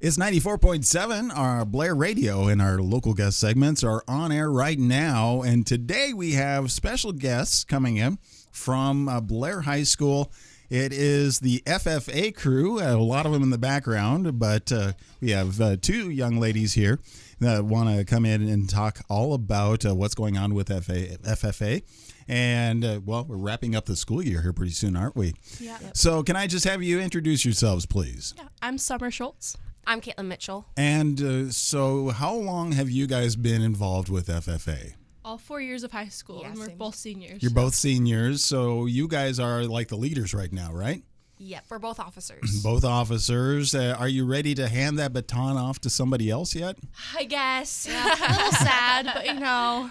It's 94.7. Our Blair Radio and our local guest segments are on air right now. And today we have special guests coming in from Blair High School. It is the FFA crew, a lot of them in the background, but we have two young ladies here that want to come in and talk all about what's going on with FFA. And, well, we're wrapping up the school year here pretty soon, aren't we? Yeah. Yep. So can I just have you introduce yourselves, please? Yeah, I'm Summer Schultz. I'm Caitlin Mitchell. And so how long have you guys been involved with FFA? All 4 years of high school, and we're same. both seniors. You're both seniors, so you guys are like the leaders right now, right? Yep, we're both officers. Both officers. Are you ready to hand that baton off to somebody else yet? I guess. Yeah, a little sad, but you know.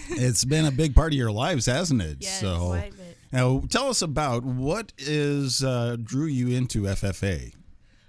It's been a big part of your lives, hasn't it? Yes, So quite a bit. now tell us about what drew you into FFA.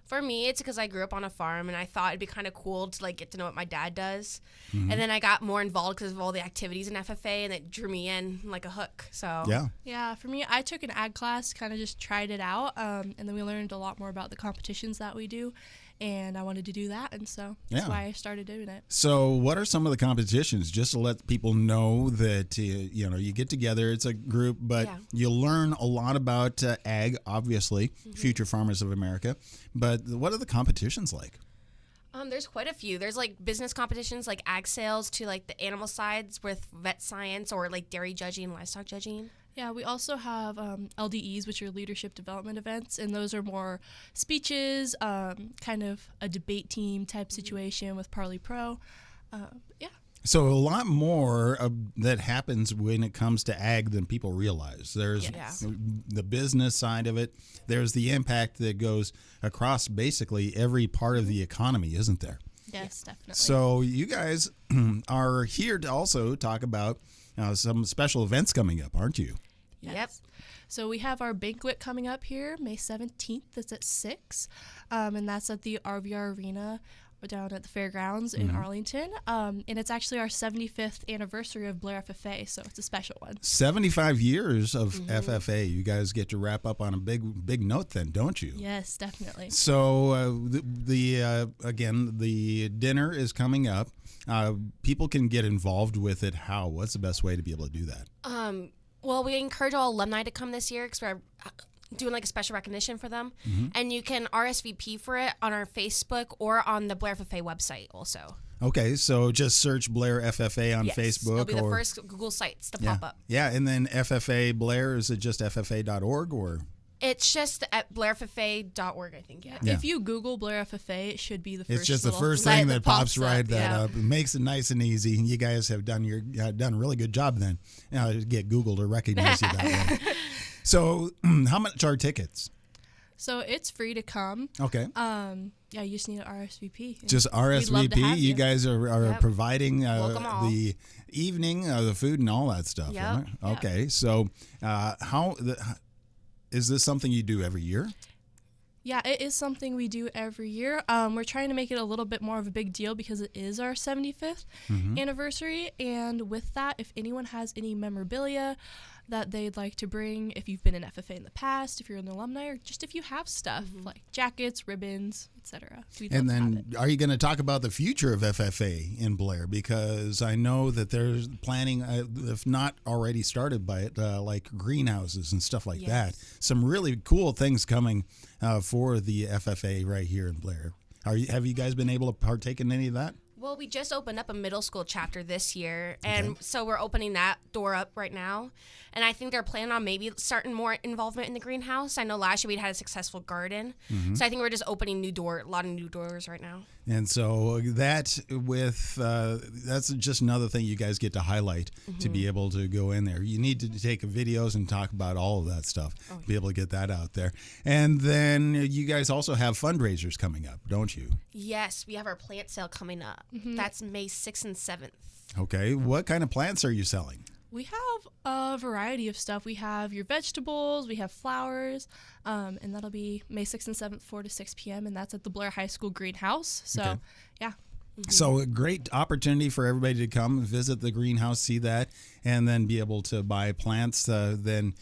For me, it's because I grew up on a farm, and I thought it'd be kind of cool to get to know what my dad does. And then I got more involved because of all the activities in FFA, and it drew me in like a hook. So Yeah, for me, I took an ag class, kind of just tried it out, and then we learned a lot more about the competitions that we do, and I wanted to do that, and so that's why I started doing it. So what are some of the competitions, just to let people know that you get together, it's a group, but you learn a lot about ag, obviously, Future Farmers of America, but what are the competitions like? There's quite a few. There's business competitions like ag sales to the animal sides with vet science or dairy judging, livestock judging. Yeah, we also have LDEs, which are leadership development events, and those are more speeches, kind of a debate team type situation with Parley Pro. So a lot more that happens when it comes to ag than people realize. There's the business side of it. There's the impact that goes across basically every part of the economy, isn't there? Yes, definitely. So you guys are here to also talk about some special events coming up, aren't you? Yes. Yep. So we have our banquet coming up here, May 17th. That's at 6, and that's at the RVR Arena down at the fairgrounds in Arlington. And it's actually our 75th anniversary of Blair FFA, so it's a special one. 75 years of FFA. You guys get to wrap up on a big note then, don't you? Yes, definitely. So again, the dinner is coming up. People can get involved with it. How? What's the best way to be able to do that? Well, we encourage all alumni to come this year because we're doing a special recognition for them. And you can RSVP for it on our Facebook or on the Blair FFA website also. Okay, so just search Blair FFA on Facebook. It'll be the first Google sites to pop up. Yeah, and then FFA Blair, is it just FFA.org or? It's just at blairffa.org, I think, yeah. If you Google Blair FFA, it should be the first. It's just the little first site thing that pops right up. It makes it nice and easy. You guys have done a really good job then. Get Google to recognize you that way. So how much are tickets? So it's free to come. Okay. Yeah, you just need an RSVP. Just RSVP. We'd love to have you guys are providing Welcome all. the evening, the food and all that stuff. Yep. Right? Okay. So is this something you do every year? Yeah, it is something we do every year. We're trying to make it a little bit more of a big deal because it is our 75th anniversary. And with that, if anyone has any memorabilia that they'd like to bring, if you've been in FFA in the past, if you're an alumni, or just if you have stuff like jackets, ribbons, etc. And then are you going to talk about the future of FFA in Blair? Because I know that there's planning, if not already started by it, like greenhouses and stuff like that. Some really cool things coming for the FFA right here in Blair. Have you guys been able to partake in any of that? Well, we just opened up a middle school chapter this year, and so we're opening that door up right now. And I think they're planning on maybe starting more involvement in the greenhouse. I know last year we had a successful garden, so I think we're just opening a lot of new doors right now. And so that's just another thing you guys get to highlight to be able to go in there. You need to take videos and talk about all of that stuff, be able to get that out there. And then you guys also have fundraisers coming up, don't you? Yes, we have our plant sale coming up. That's May 6th and 7th. Okay, what kind of plants are you selling? We have a variety of stuff. We have your vegetables, we have flowers, and that'll be May 6th and 7th, 4 to 6 p.m., and that's at the Blair High School Greenhouse. So, yeah. So a great opportunity for everybody to come visit the greenhouse, see that, and then be able to buy plants, then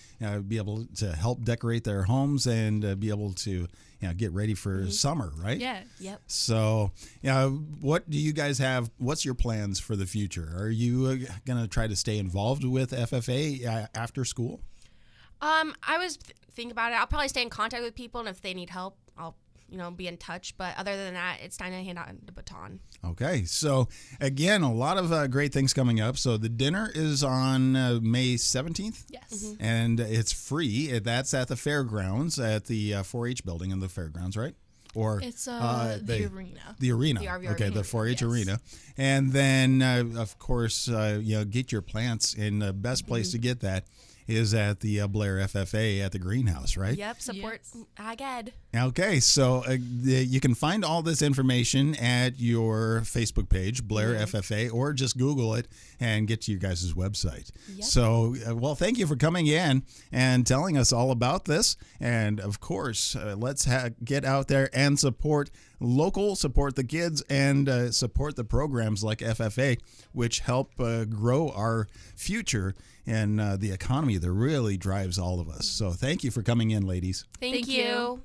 be able to help decorate their homes and be able to get ready for summer, right? Yeah. Yep. So, what do you guys have? What's your plans for the future? Are you going to try to stay involved with FFA after school? I was thinking about it. I'll probably stay in contact with people, and if they need help, I'll be in touch. But other than that, it's time to hand out the baton. Okay. So, again, a lot of great things coming up. So, the dinner is on May 17th. Yes. And it's free. That's at the fairgrounds at the 4-H building in the fairgrounds, right? Or It's the arena. The arena. The RV okay, arena. the 4-H Yes. arena. And then, of course, get your plants. And the best place to get that is at the Blair FFA at the greenhouse, right? Yep. Support Ag Ed. Okay, so you can find all this information at your Facebook page, Blair FFA, or just Google it and get to your guys' website. Yep. So, well, thank you for coming in and telling us all about this. And, of course, let's get out there and support local, support the kids, and support the programs like FFA, which help grow our future and the economy that really drives all of us. So thank you for coming in, ladies. Thank Thank you. you.